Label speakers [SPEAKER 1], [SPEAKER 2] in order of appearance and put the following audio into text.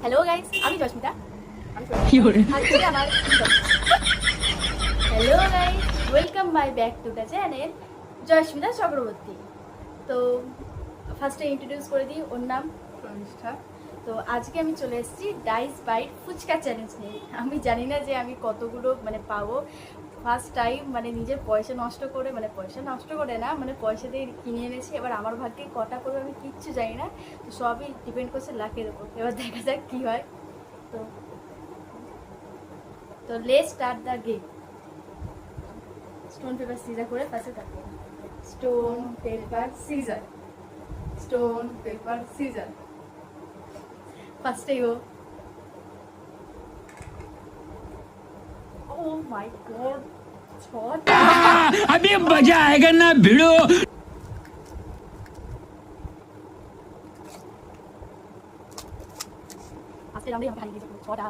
[SPEAKER 1] Hello guys, আমি Jasmita. Hello guys, welcome my back to the channel Joysmita Chakraborty. তো ফার্স্টে introduce করে দিই, ওর নাম
[SPEAKER 2] প্রতিষ্ঠা।
[SPEAKER 1] তো আজকে আমি চলে এসেছি ডাইস বাইট ফুচকা চ্যালেঞ্জ নিয়ে। আমি জানি না যে আমি কতগুলো পাবো। ফার্স্ট টাইম নিজের পয়সা নষ্ট করে পয়সা দিয়ে কিনে এনেছি। এবার আমার ভাগ্যে কটা করবো আমি কিচ্ছু জানি না। তো সবই ডিপেন্ড করছে লাকের উপর। এবার দেখা যাক কী হয়। তো তো let's start the game. Stone paper scissor করে ফার্স্টে থাকবো।
[SPEAKER 2] Stone paper scissor, stone paper scissor.
[SPEAKER 1] ফার্স্টেই ও। ও মাই গড, ছটা।
[SPEAKER 3] अभी मजा आएगा ना भिड़ो।
[SPEAKER 1] আজকে রাউন্ডে আমাকে হারিয়ে দিয়েছে ছটা।